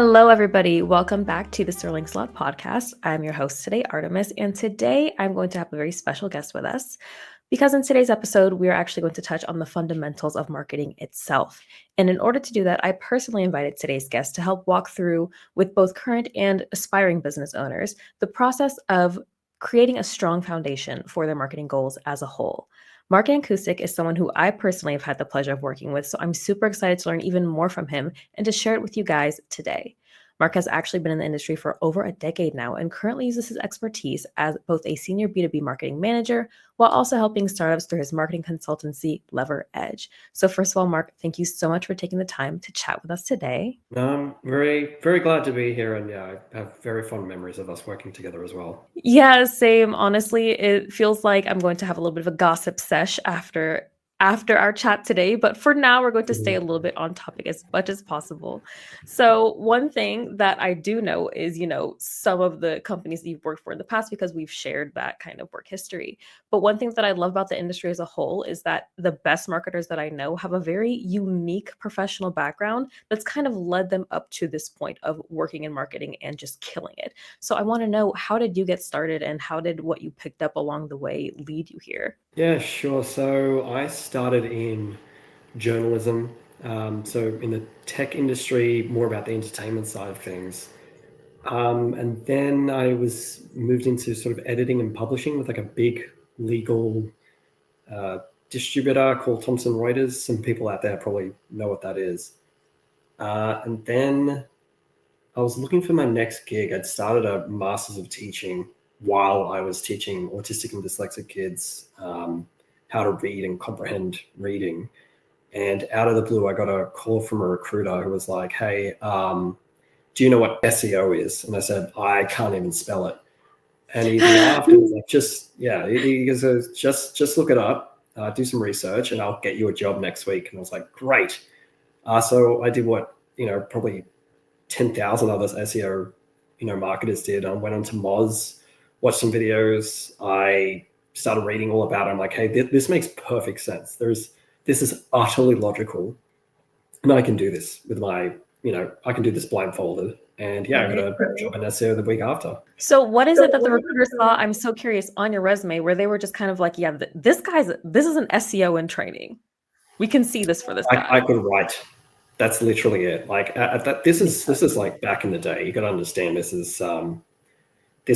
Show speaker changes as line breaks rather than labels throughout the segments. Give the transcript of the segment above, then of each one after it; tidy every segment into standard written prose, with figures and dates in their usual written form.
Hello, everybody. Welcome back to the Sterling Slot podcast. I'm your host today, Artemis, and today I'm going to have a very special guest with us because in today's episode, we are actually going to touch on the fundamentals of marketing itself. And in order to do that, I personally invited today's guest to help walk through with both current and aspiring business owners the process of creating a strong foundation for their marketing goals as a whole. Mark Ankucic is someone who I personally have had the pleasure of working with, so I'm super excited to learn even more from him and to share it with you guys today. Mark has actually been in the industry for over a decade now and currently uses his expertise as both a senior B2B marketing manager while also helping startups through his marketing consultancy, Lever Edge. So first of all, Mark, thank you so much for taking the time to chat with us today.
I'm very, very glad to be here. And yeah, I have very fond memories of us working together as well.
Yeah, same. Honestly, it feels like I'm going to have a little bit of a gossip sesh after our chat today, but for now we're going to stay a little bit on topic as much as possible. So one thing that I do know is, some of the companies that you've worked for in the past because we've shared that kind of work history. But one thing that I love about the industry as a whole is that the best marketers that I know have a very unique professional background that's kind of led them up to this point of working in marketing and just killing it. So I want to know, how did you get started and how did what you picked up along the way lead you here?
Yeah, sure. So I started in journalism. So in the tech industry, more about the entertainment side of things. And then I was moved into sort of editing and publishing with like a big legal distributor called Thomson Reuters. Some people out there probably know what that is. And then I was looking for my next gig. I'd started a master's of teaching while I was teaching autistic and dyslexic kids how to read and comprehend reading. And out of the blue, I got a call from a recruiter who was like, "Hey, do you know what SEO is?" And I said, "I can't even spell it." And he laughed and was like, he goes, just look it up, do some research, and I'll get you a job next week." And I was like, "Great." So I did what, probably 10,000 other SEO, marketers did. I went onto Moz, watched some videos. I started reading all about it. I'm like, hey, this makes perfect sense. This is utterly logical. And I can do this with my, I can do this blindfolded. And yeah, I got a job in SEO the week after.
So what is it that the recruiter saw? I'm so curious on your resume where they were just kind of like, yeah, this is an SEO in training. We can see this for this guy.
I could write. That's literally it. Like this is like back in the day. You got to understand this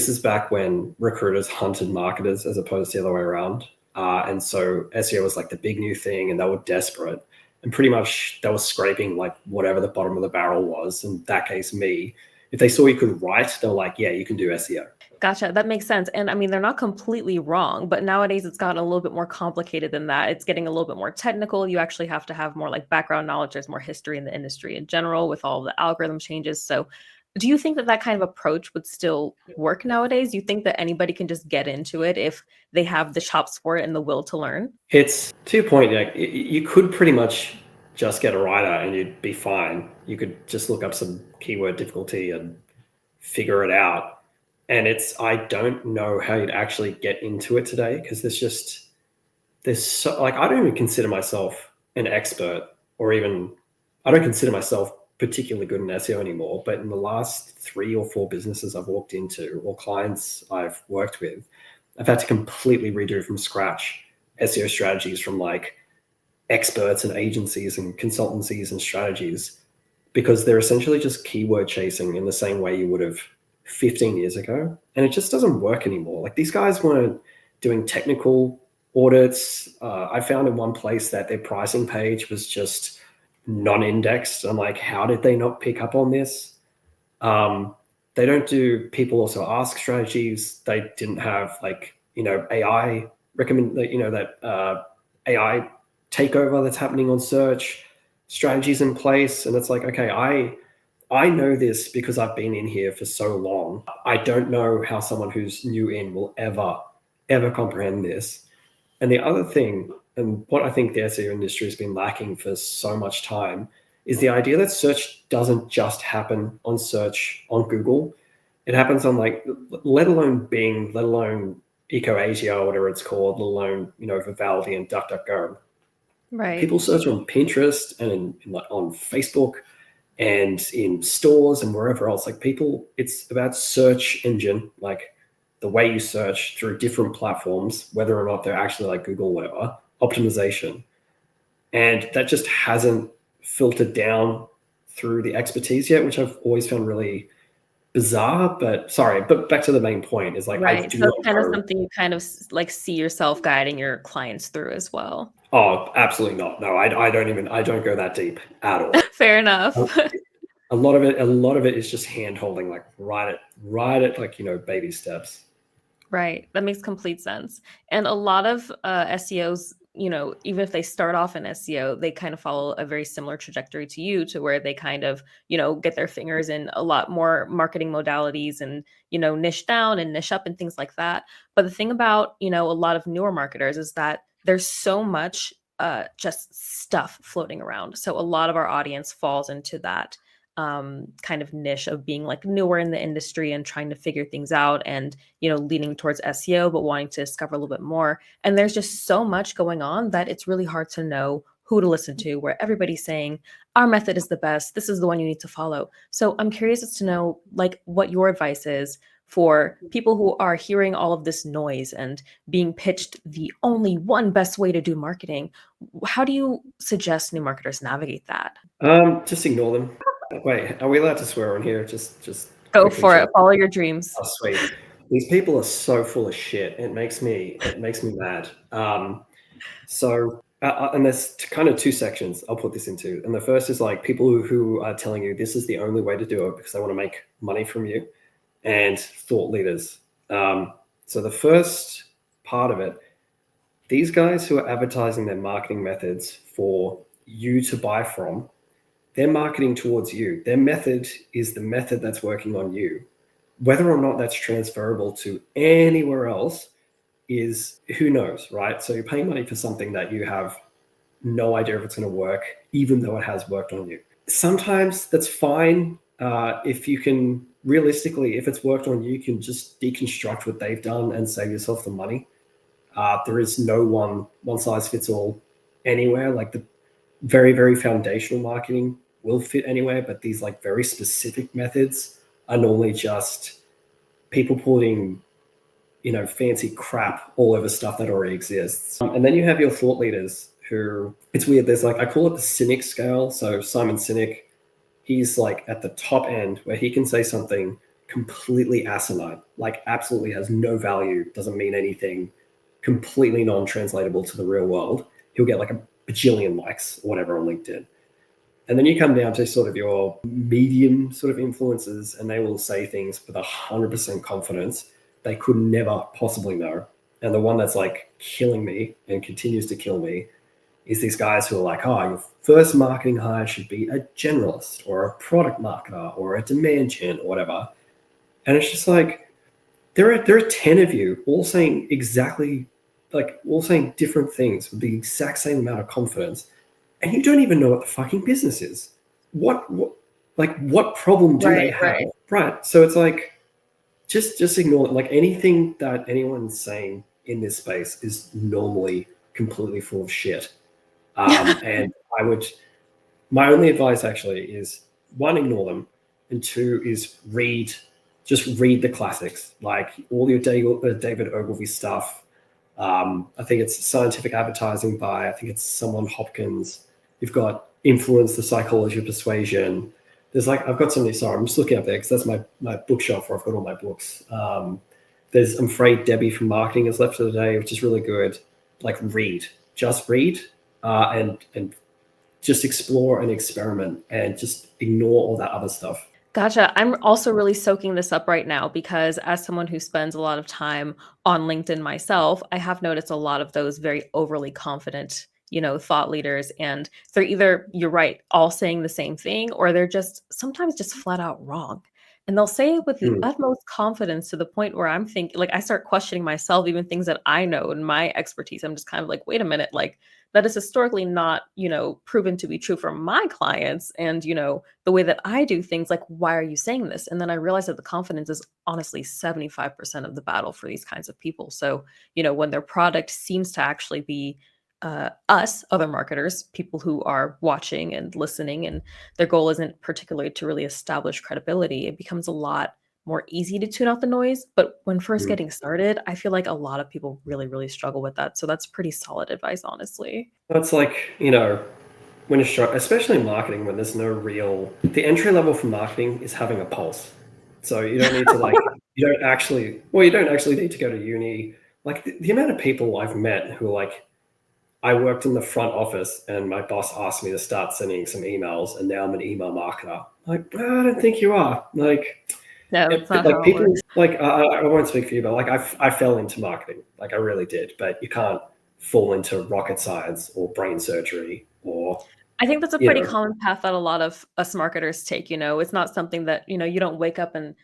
is back when recruiters hunted marketers as opposed to the other way around. And so SEO was like the big new thing, and they were desperate. And pretty much they were scraping like whatever the bottom of the barrel was. In that case, me. If they saw you could write, they were like, yeah, you can do SEO.
Gotcha. That makes sense. And I mean, they're not completely wrong, but nowadays it's gotten a little bit more complicated than that. It's getting a little bit more technical. You actually have to have more like background knowledge. There's more history in the industry in general with all the algorithm changes. So do you think that that kind of approach would still work nowadays? Do you think that anybody can just get into it if they have the chops for it and the will to learn?
It's to your point, like you could pretty much just get a writer and you'd be fine. You could just look up some keyword difficulty and figure it out. And I don't know how you'd actually get into it today, because there's so, like, I don't even consider myself an expert, or even, I don't consider myself particularly good in SEO anymore. But in the last 3 or 4 businesses I've walked into, or clients I've worked with, I've had to completely redo from scratch SEO strategies from like experts and agencies and consultancies and strategies, because they're essentially just keyword chasing in the same way you would have 15 years ago. And it just doesn't work anymore. Like, these guys weren't doing technical audits. I found in one place that their pricing page was just non-indexed. I'm like, how did they not pick up on this? They don't do people also ask strategies. They didn't have like, AI recommend, that AI takeover that's happening on search, strategies in place. And it's like, okay, I know this because I've been in here for so long. I don't know how someone who's new in will ever comprehend this. And the other thing, and what I think the SEO industry has been lacking for so much time, is the idea that search doesn't just happen on search on Google. It happens on, like, let alone Bing, let alone EcoAsia or whatever it's called, let alone, Vivaldi and DuckDuckGo.
Right.
People search on Pinterest and on Facebook. and in stores and wherever else. Like people, it's about search engine, like the way you search through different platforms, whether or not they're actually like Google, or whatever, optimization. And that just hasn't filtered down through the expertise yet, which I've always found really bizarre. But sorry, but back to the main point is like, I
Right.
do
So
not
it's kind of
know.
something you kind of like see yourself guiding your clients through as well.
Oh, absolutely not. No, I don't even, I don't go that deep at all.
Fair enough.
A lot of it is just hand holding, like right at like, baby steps.
Right. That makes complete sense. And a lot of SEOs, even if they start off in SEO, they kind of follow a very similar trajectory to you, to where they kind of, get their fingers in a lot more marketing modalities and, niche down and niche up and things like that. But the thing about, a lot of newer marketers is that there's so much just stuff floating around. So a lot of our audience falls into that kind of niche of being like newer in the industry and trying to figure things out, and leaning towards SEO but wanting to discover a little bit more. And there's just so much going on that it's really hard to know who to listen to, where everybody's saying our method is the best, this is the one you need to follow. So I'm curious as to know, like, what your advice is for people who are hearing all of this noise and being pitched the only one best way to do marketing. How do you suggest new marketers navigate that?
Just ignore them. Wait, are we allowed to swear on here? Just
Go
quickly
for
check.
it. Follow your dreams.
Oh, sweet. These people are so full of shit. It makes me mad. And there's kind of two sections I'll put this into. And the first is like people who are telling you this is the only way to do it because they want to make money from you, and thought leaders. So the first part of it, these guys who are advertising their marketing methods for you to buy from, they're marketing towards you. Their method is the method that's working on you. Whether or not that's transferable to anywhere else is who knows, right? So you're paying money for something that you have no idea if it's going to work, even though it has worked on you. Sometimes that's fine. If you can realistically, if it's worked on you, you can just deconstruct what they've done and save yourself the money. There is no one size fits all anywhere. Like the very, very foundational marketing will fit anywhere, but these like very specific methods are normally just people putting, fancy crap all over stuff that already exists. And then you have your thought leaders who, it's weird. There's like, I call it the cynic scale. So Simon Sinek, he's like at the top end where he can say something completely asinine, like absolutely has no value, doesn't mean anything, completely non-translatable to the real world. He'll get like a bajillion likes or whatever on LinkedIn. And then you come down to sort of your medium sort of influencers, and they will say things with 100% confidence they could never possibly know. And the one that's like killing me and continues to kill me is these guys who are like, oh, your first marketing hire should be a generalist or a product marketer or a demand gen or whatever. And it's just like, there are 10 of you all saying exactly, like all saying different things with the exact same amount of confidence, and you don't even know what the fucking business is. What problem do they
Right,
have?
right.
Right. So it's like, just ignore it. Like anything that anyone's saying in this space is normally completely full of shit. And my only advice actually is, one, ignore them, and two is just read the classics, like all your David Ogilvy stuff. I think it's Scientific Advertising by, I think it's someone Hopkins. You've got Influence, the Psychology of Persuasion. There's like, I've got so many, sorry, I'm just looking up there because that's my bookshelf where I've got all my books. There's I'm Afraid Debbie from Marketing has left for the day, which is really good. Like just read, and just explore and experiment and just ignore all that other stuff.
Gotcha. I'm also really soaking this up right now because, as someone who spends a lot of time on LinkedIn myself, I have noticed a lot of those very overly confident, thought leaders. And they're either, you're right, all saying the same thing, or they're just sometimes just flat out wrong. And they'll say it with the
Hmm.
utmost confidence to the point where I'm thinking, like, I start questioning myself, even things that I know and my expertise. I'm just kind of like, wait a minute, like, that is historically not, proven to be true for my clients. And, the way that I do things, like, why are you saying this? And then I realized that the confidence is honestly 75% of the battle for these kinds of people. So, when their product seems to actually be us, other marketers, people who are watching and listening, and their goal isn't particularly to really establish credibility, it becomes a lot more easy to tune out the noise. But when first
Mm.
getting started, I feel like a lot of people really, really struggle with that. So that's pretty solid advice, honestly.
That's like, when you're especially in marketing, when there's no real, the entry level for marketing is having a pulse. So you don't need to you don't actually need to go to uni. Like the amount of people I've met who like, I worked in the front office and my boss asked me to start sending some emails and now I'm an email marketer. Like, "Oh, I don't think you are. Like,
No, that's not
like
how it
people,
works.
like, I won't speak for you, but like I fell into marketing. Like I really did, but you can't fall into rocket science or brain surgery or,
I think that's a
you
pretty
know,
common path that a lot of us marketers take, it's not something that, you don't wake up and,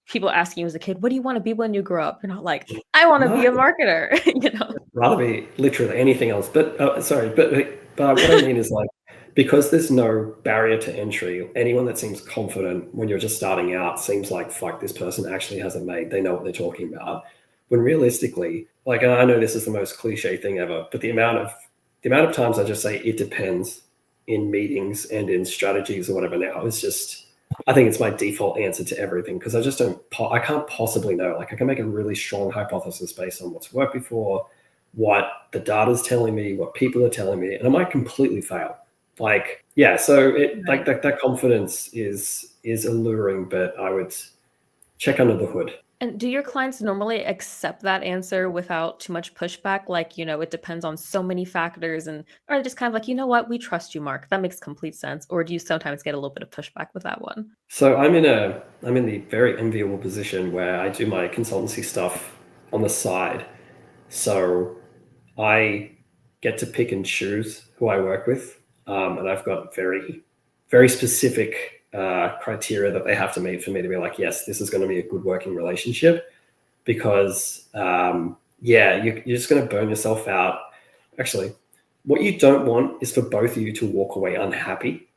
people asking you as a kid, "What do you wanna be when you grow up?" You're not like, "I wanna
no,
be a marketer," you know?
rather be literally anything else. But sorry, but what I mean is like, because there's no barrier to entry, anyone that seems confident when you're just starting out seems like fuck, this person actually has it made. They know what they're talking about. When realistically, like, and I know this is the most cliche thing ever, but the amount of times I just say it depends in meetings and in strategies or whatever now is just, I think it's my default answer to everything because I just don't I can't possibly know. Like I can make a really strong hypothesis based on what's worked before, what the data's telling me, what people are telling me, and I might completely fail. Like, yeah, so it like
Right.
that confidence is alluring, but I would check under the hood.
And do your clients normally accept that answer without too much pushback? Like, it depends on so many factors and or they just kind of like, "You know what? We trust you, Mark. That makes complete sense." Or do you sometimes get a little bit of pushback with that one?
So I'm in the very enviable position where I do my consultancy stuff on the side. So I get to pick and choose who I work with, and I've got very, very specific criteria that they have to meet for me to be like, yes, this is going to be a good working relationship. Because yeah, you're just going to burn yourself out. Actually, what you don't want is for both of you to walk away unhappy,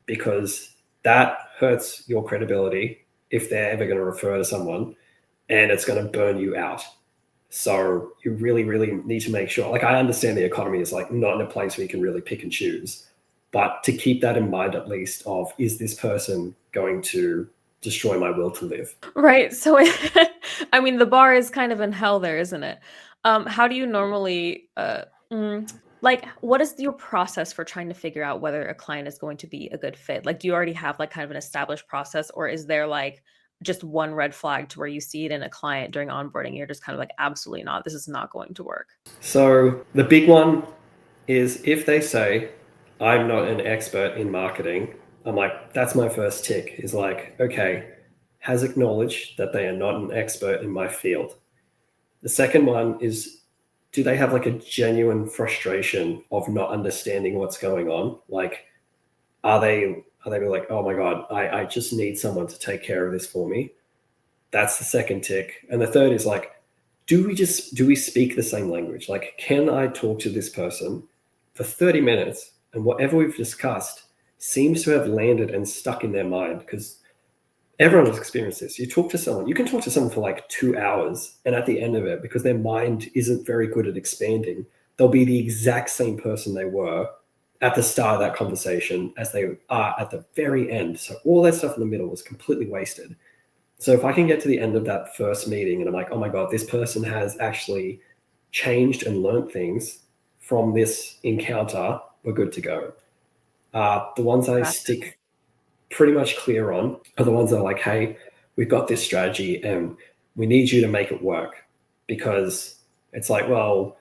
because that hurts your credibility if they're ever going to refer to someone, and it's going to burn you out. So you really, really need to make sure. Like I understand the economy is like not in a place where you can really pick and choose, but to keep that in mind at least of, is this person going to destroy my will to live?
Right. So, I mean, the bar is kind of in hell there, isn't it? How do you normally, like, what is your process for trying to figure out whether a client is going to be a good fit? Like, do you already have like kind of an established process, or is there like just one red flag to where you see it in a client during onboarding? You're just kind of like, absolutely not. This is not going to work.
So the big one is if they say, I'm not an expert in marketing, I'm like, that's my first tick is like, okay, has acknowledged that they are not an expert in my field. The second one is, do they have like a genuine frustration of not understanding what's going on? Like, are they like, oh my God, I just need someone to take care of this for me? That's the second tick. And the third is like, do we speak the same language? Like, can I talk to this person for 30 minutes and whatever we've discussed seems to have landed and stuck in their mind? Because everyone has experienced this. You can talk to someone for like 2 hours, and at the end of it, because their mind isn't very good at expanding, they'll be the exact same person they were at the start of that conversation as they are at the very end. So all that stuff in the middle was completely wasted. So if I can get to the end of that first meeting and I'm like, oh my God, this person has actually changed and learned things from this encounter, we're good to go. The ones I
Gotcha.
stick pretty much clear on are the ones that are like, hey, we've got this strategy and we need you to make it work. Because it's like, well,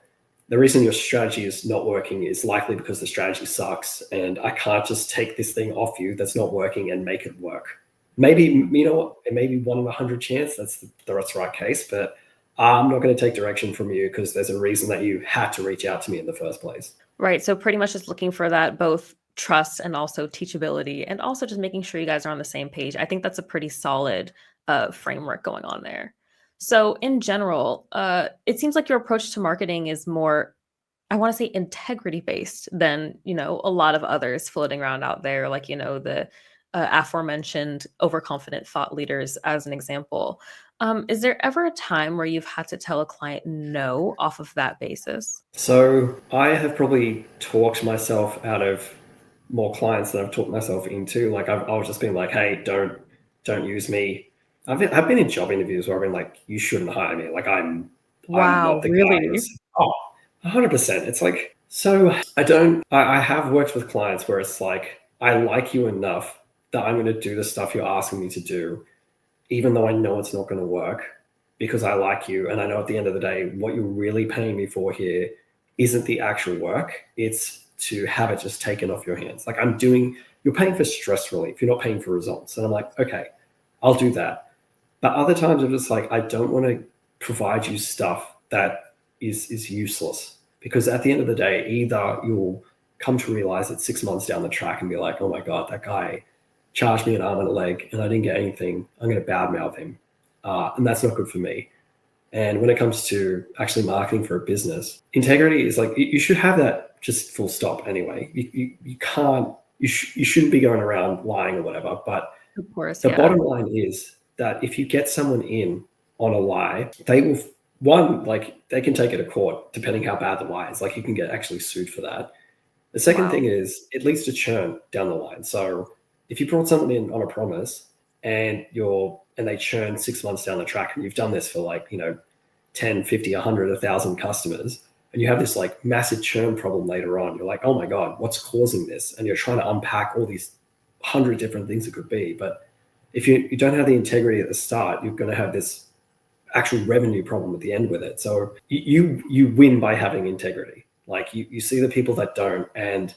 the reason your strategy is not working is likely because the strategy sucks. And I can't just take this thing off you that's not working and make it work. Maybe, you know what, it may be 1 in 100 chance that's the right case, but I'm not going to take direction from you because there's a reason that you had to reach out to me in the first place.
Right. So pretty much just looking for that both trust and also teachability and also just making sure you guys are on the same page. I think that's a pretty solid framework going on there. So in general, it seems like your approach to marketing is more, I want to say integrity based than, a lot of others floating around out there, like, the aforementioned overconfident thought leaders as an example. Is there ever a time where you've had to tell a client no off of that basis?
So I have probably talked myself out of more clients than I've talked myself into. Like I've just been like, hey, don't use me. I've been in job interviews where I've been like, you shouldn't hire me. Like I'm
Wow,
not the guy
really?
who's 100%. It's like, so I have worked with clients where it's like, I like you enough that I'm going to do the stuff you're asking me to do, even though I know it's not going to work because I like you. And I know at the end of the day, what you're really paying me for here isn't the actual work. It's to have it just taken off your hands. Like you're paying for stress relief. You're not paying for results. And I'm like, okay, I'll do that. But other times I'm just like, I don't want to provide you stuff that is useless because at the end of the day, either you'll come to realize it 6 months down the track and be like, oh my God, that guy charged me an arm and a leg and I didn't get anything. I'm going to badmouth him. And that's not good for me. And when it comes to actually marketing for a business, integrity is like, you should have that just full stop anyway. You can't, you shouldn't be going around lying or whatever. But
Of course,
the
yeah.
bottom line is that if you get someone in on a lie, they will, one, like they can take it to court depending how bad the lie is. Like you can get actually sued for that. The second
Wow.
thing is it leads to churn down the line. So if you brought someone in on a promise and they churn 6 months down the track and you've done this for like, 10, 50, 100, 1,000 customers, and you have this like massive churn problem later on, you're like, oh my God, what's causing this? And you're trying to unpack all these 100 different things it could be. But if you don't have the integrity at the start, you're going to have this actual revenue problem at the end with it. So you win by having integrity. Like you see the people that don't, and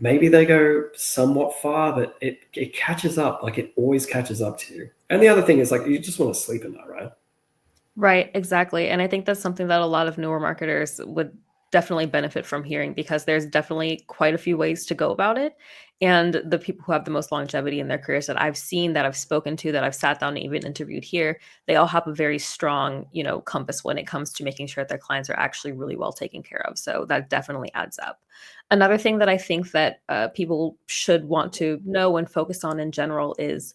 maybe they go somewhat far, but it catches up. Like it always catches up to you. And the other thing is like you just want to sleep at night, right?
Right, exactly. And I think that's something that a lot of newer marketers would definitely benefit from hearing because there's definitely quite a few ways to go about it. And the people who have the most longevity in their careers that I've seen, that I've spoken to, that I've sat down and even interviewed here, they all have a very strong, compass when it comes to making sure that their clients are actually really well taken care of. So that definitely adds up. Another thing that I think that people should want to know and focus on in general is,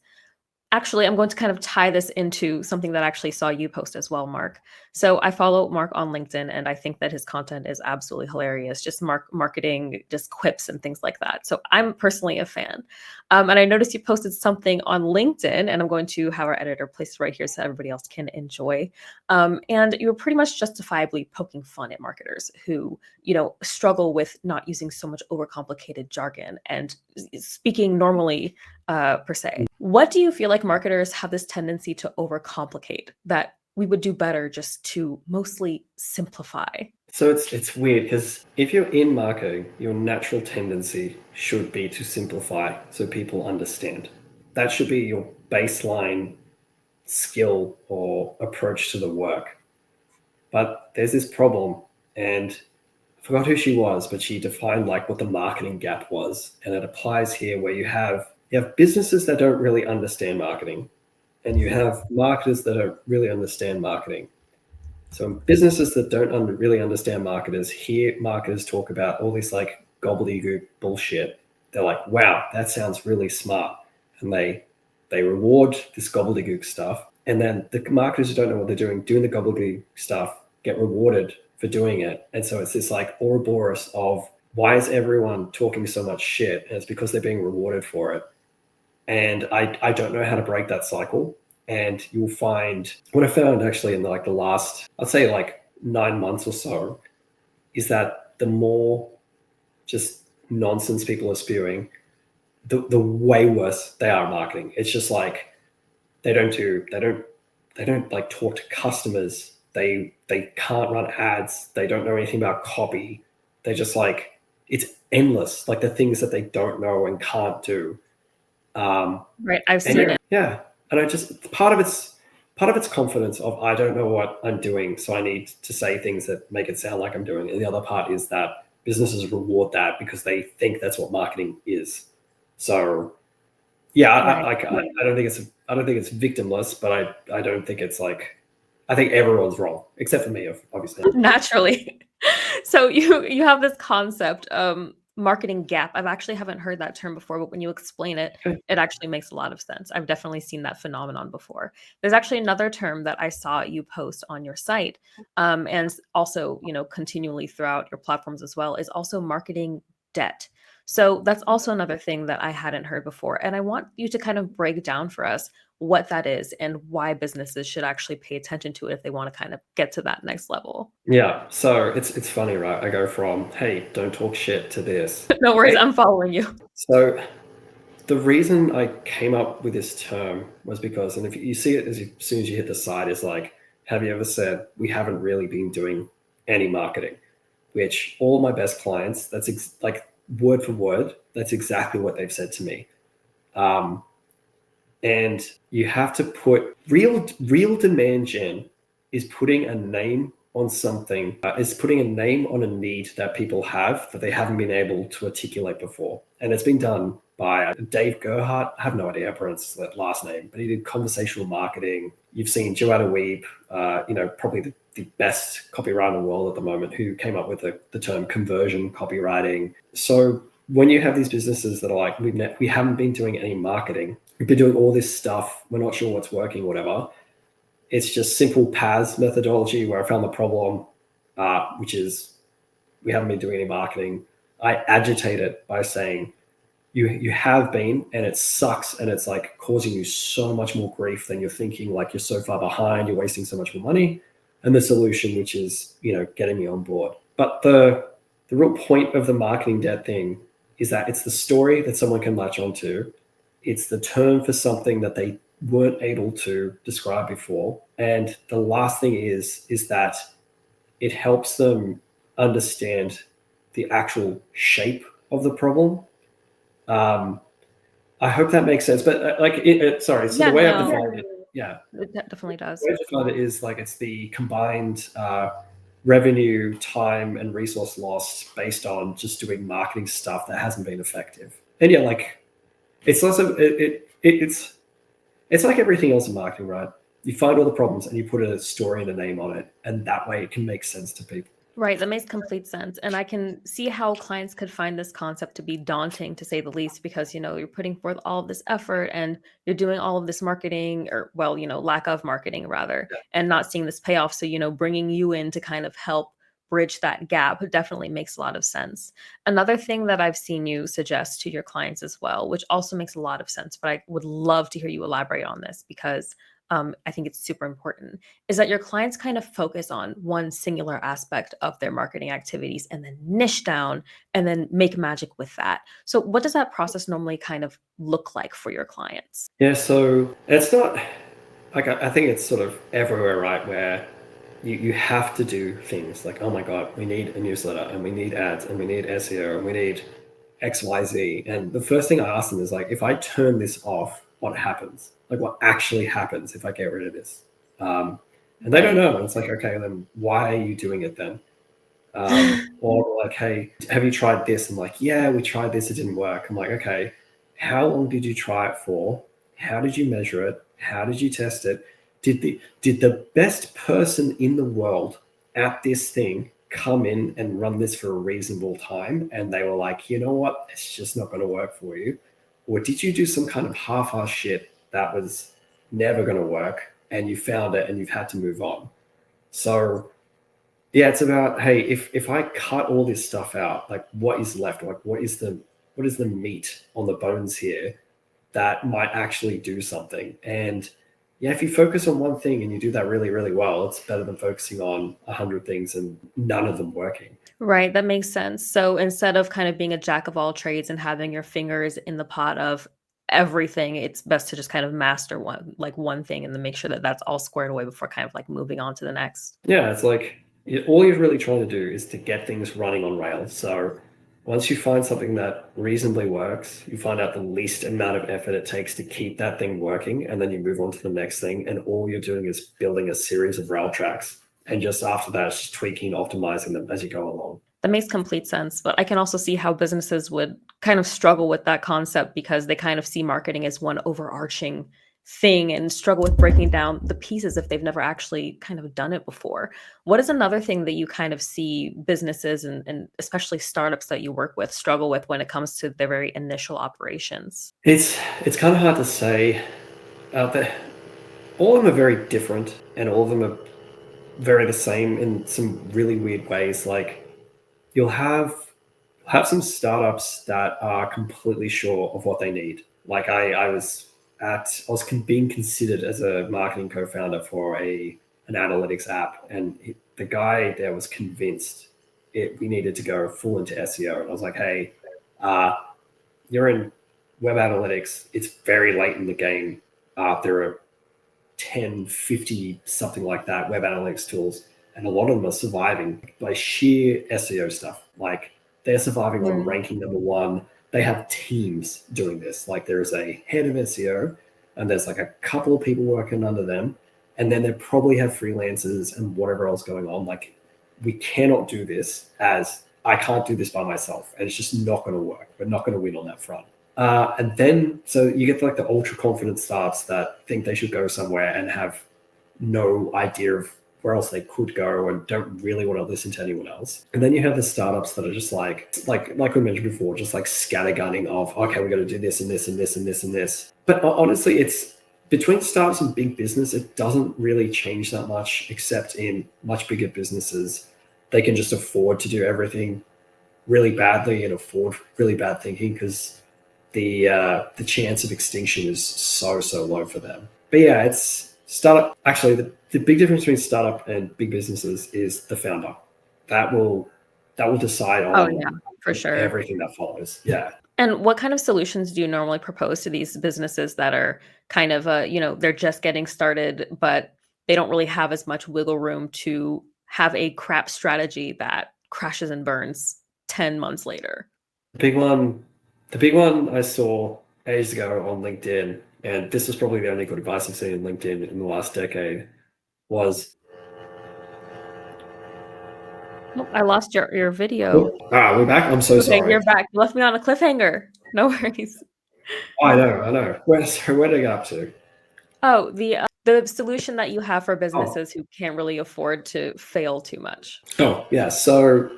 actually, I'm going to kind of tie this into something that I actually saw you post as well, Mark. So I follow Mark on LinkedIn, and I think that his content is absolutely hilarious, just marketing, just quips and things like that. So I'm personally a fan. And I noticed you posted something on LinkedIn, and I'm going to have our editor place it right here so everybody else can enjoy. And you were pretty much justifiably poking fun at marketers who, struggle with not using so much overcomplicated jargon and speaking normally per se. What do you feel like marketers have this tendency to overcomplicate that we would do better just to mostly simplify?
So it's weird because if you're in marketing, your natural tendency should be to simplify so people understand. That should be your baseline skill or approach to the work. But there's this problem, and I forgot who she was, but she defined like what the marketing gap was, and it applies here where you have businesses that don't really understand marketing, and you have marketers that don't really understand marketing. So businesses that don't really understand marketers hear marketers talk about all this like gobbledygook bullshit. They're like, wow, that sounds really smart. And they reward this gobbledygook stuff. And then the marketers who don't know what they're doing the gobbledygook stuff, get rewarded for doing it. And so it's this like Ouroboros of why is everyone talking so much shit? And it's because they're being rewarded for it. And I don't know how to break that cycle. And you'll find what I found actually in like the last, I'd say like 9 months or so, is that the more just nonsense people are spewing, the way worse they are at marketing. It's just like they don't like talk to customers. They can't run ads. They don't know anything about copy. They just like it's endless, like the things that they don't know and can't do.
Right. I've
And
seen it.
yeah, and I just part of it's confidence of I don't know what I'm doing, so I need to say things that make it sound like I'm doing. And the other part is that businesses reward that because they think that's what marketing is. So yeah,
Right.
I don't think it's victimless, but I don't think it's like I think everyone's wrong except for me, obviously.
Naturally. So you have this concept, marketing gap. I've actually haven't heard that term before, but when you explain it,
Okay.
it actually makes a lot of sense. I've definitely seen that phenomenon before. There's actually another term that I saw you post on your site, and also, continually throughout your platforms as well, is also marketing debt. So that's also another thing that I hadn't heard before. And I want you to kind of break down for us what that is and why businesses should actually pay attention to it if they want to kind of get to that next level.
Yeah. So it's funny, right? I go from, hey, don't talk shit to this.
No worries,
Hey,
I'm following you.
so the reason I came up with this term was because, and if you see it as soon as you hit the site, is like, have you ever said we haven't really been doing any marketing? Which all my best clients, like word for word, that's exactly what they've said to me. Um, and you have to put real demand gen is putting a name on something, is putting a name on a need that people have that they haven't been able to articulate before. And it's been done by Dave Gerhardt. I have no idea how to pronounce that last name, but he did conversational marketing. You've seen Joanna Weeb, probably the best copywriter in the world at the moment, who came up with the term conversion copywriting. So when you have these businesses that are like, we haven't been doing any marketing, we've been doing all this stuff, we're not sure what's working, whatever. It's just simple PAS methodology where I found the problem, which is we haven't been doing any marketing. I agitate it by saying you have been, and it sucks, and it's like causing you so much more grief than you're thinking, like you're so far behind, you're wasting so much more money. And the solution, which is, getting me on board. But the real point of the marketing debt thing is that it's the story that someone can latch onto. It's the term for something that they weren't able to describe before. And the last thing is that it helps them understand the actual shape of the problem. I hope that makes sense. But sorry, so
Yeah,
the way I've
no,
defined it, yeah,
it definitely does.
the way I've defined it is like it's the combined revenue, time, and resource lost based on just doing marketing stuff that hasn't been effective. And yeah, like it's also it's like everything else in marketing, right? You find all the problems and you put a story and a name on it, and that way it can make sense to people.
Right, that makes complete sense, and I can see how clients could find this concept to be daunting, to say the least, because, you're putting forth all of this effort and you're doing all of this marketing, or, well, lack of marketing rather, and not seeing this payoff. So, bringing you in to kind of help bridge that gap definitely makes a lot of sense. Another thing that I've seen you suggest to your clients as well, which also makes a lot of sense, but I would love to hear you elaborate on this because I think it's super important, is that your clients kind of focus on one singular aspect of their marketing activities and then niche down and then make magic with that. So, what does that process normally kind of look like for your clients?
Yeah, so it's not like I think it's sort of everywhere, right? Where you have to do things like, oh my God, we need a newsletter and we need ads and we need SEO and we need XYZ. And the first thing I ask them is like, if I turn this off, what happens? Like, what actually happens if I get rid of this? And they don't
Right.
know. And it's like, okay, then why are you doing it then? Or like, hey, have you tried this? I'm like, yeah, we tried this, it didn't work. I'm like, okay, how long did you try it for? How did you measure it? How did you test it? Did the best person in the world at this thing come in and run this for a reasonable time? And they were like, you know what, it's just not going to work for you. Or did you do some kind of half-ass shit that was never going to work and you found it and you've had to move on? So yeah, it's about, hey, if I cut all this stuff out, like what is left? Like what is the meat on the bones here that might actually do something? And yeah, if you focus on one thing and you do that really, really well, it's better than focusing on 100 things and none of them working.
Right, that makes sense. So instead of kind of being a jack of all trades and having your fingers in the pot of everything, it's best to just kind of master one thing and then make sure that that's all squared away before kind of like moving on to the next.
Yeah, it's like all you're really trying to do is to get things running on Rails. So once you find something that reasonably works, you find out the least amount of effort it takes to keep that thing working, and then you move on to the next thing. And all you're doing is building a series of rail tracks. And just after that, it's just tweaking, optimizing them as you go along.
That makes complete sense, but I can also see how businesses would kind of struggle with that concept because they kind of see marketing as one overarching thing and struggle with breaking down the pieces if they've never actually kind of done it before. What is another thing that you kind of see businesses and especially startups that you work with struggle with when it comes to their very initial operations?
It's kind of hard to say. There, all of them are very different, and all of them are very the same in some really weird ways. Like you'll have some startups that are completely sure of what they need. Like being considered as a marketing co-founder for an analytics app, and the guy there was convinced we needed to go full into SEO. And I was like, hey, uh, you're in web analytics. It's very late in the game. There are 10, 50, something like that, web analytics tools. And a lot of them are surviving by sheer SEO stuff. Like they're surviving on ranking number one. They have teams doing this. Like there's a head of SEO and there's like a couple of people working under them. And then they probably have freelancers and whatever else going on. Like we cannot do this I can't do this by myself. And it's just not going to work. We're not going to win on that front. And then, so you get like the ultra confident startups that think they should go somewhere and have no idea of where else they could go and don't really want to listen to anyone else. And then you have the startups that are just like we mentioned before, just like scattergunning of, okay, we got to do this and this and this and this and this. But honestly, it's between startups and big business, it doesn't really change that much, except in much bigger businesses, they can just afford to do everything really badly and afford really bad thinking because the chance of extinction is so low for them. But yeah, it's startup. Actually, the big difference between startup and big businesses is the founder. That will decide on
for sure
everything that follows. Yeah.
And what kind of solutions do you normally propose to these businesses that are kind of they're just getting started, but they don't really have as much wiggle room to have a crap strategy that crashes and burns 10 months later?
The big one I saw ages ago on LinkedIn, and this was probably the only good advice I've seen in LinkedIn in the last decade, was...
Oh, I lost your video.
We're back? I'm so sorry.
You're back. You left me on a cliffhanger. No worries.
I know. Where did I get up to?
Oh, the solution that you have for businesses who can't really afford to fail too much.
Oh, yeah. So,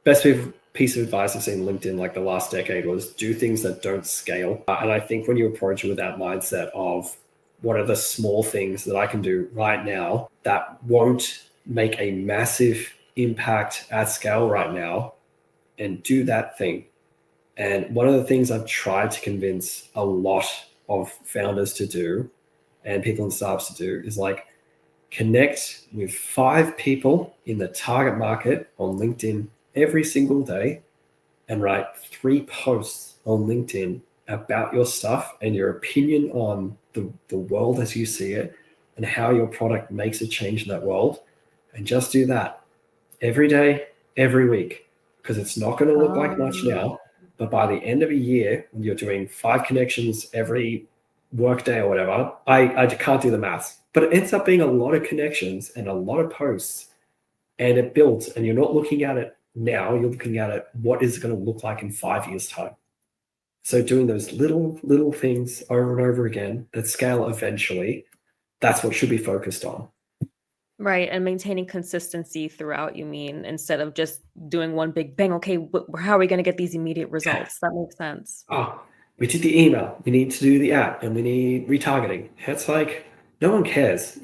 best piece of advice I've seen on LinkedIn like the last decade was do things that don't scale. And I think when you approach it with that mindset of what are the small things that I can do right now that won't make a massive impact at scale right now, and do that thing. And one of the things I've tried to convince a lot of founders to do and people in startups to do is like connect with 5 people in the target market on LinkedIn every single day and write 3 posts on LinkedIn about your stuff and your opinion on the world as you see it and how your product makes a change in that world. And just do that every day, every week, because it's not going to look like much now. But by the end of a year, when you're doing 5 connections every work day or whatever, I can't do the maths, but it ends up being a lot of connections and a lot of posts, and it builds. And you're not looking at it now, you're looking at it, what is it going to look like in 5 years' time? So doing those little things over and over again that scale eventually, that's what should be focused on.
Right, and maintaining consistency throughout, you mean, instead of just doing one big bang, okay, how are we going to get these immediate results? That makes sense.
Oh, we did the email, we need to do the app, and we need retargeting. It's like, no one cares.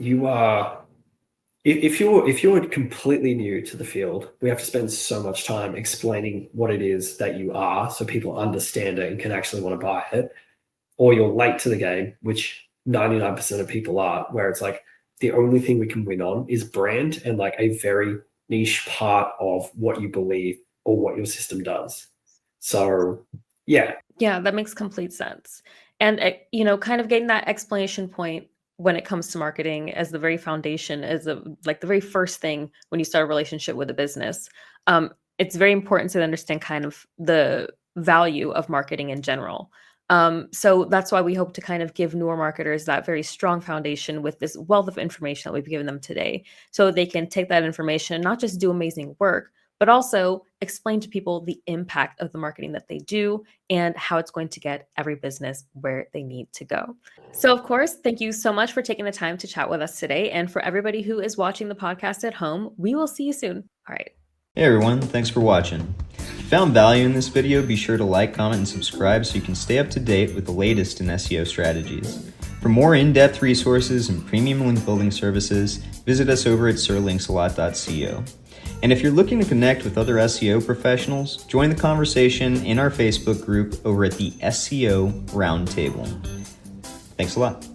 If you're completely new to the field, we have to spend so much time explaining what it is that you are so people understand it and can actually want to buy it. Or you're late to the game, which 99% of people are, where it's like the only thing we can win on is brand and like a very niche part of what you believe or what your system does. So yeah.
Yeah, that makes complete sense. And kind of getting that explanation point when it comes to marketing as the very foundation, as like the very first thing when you start a relationship with a business. It's very important to understand kind of the value of marketing in general. So that's why we hope to kind of give newer marketers that very strong foundation with this wealth of information that we've given them today, so they can take that information and not just do amazing work, but also explain to people the impact of the marketing that they do and how it's going to get every business where they need to go. So, of course, thank you so much for taking the time to chat with us today. And for everybody who is watching the podcast at home, we will see you soon. All right.
Hey everyone, thanks for watching. If you found value in this video, be sure to like, comment, and subscribe so you can stay up to date with the latest in SEO strategies. For more in-depth resources and premium link building services, visit us over at sirlinksalot.co. And if you're looking to connect with other SEO professionals, join the conversation in our Facebook group over at the SEO Roundtable. Thanks a lot.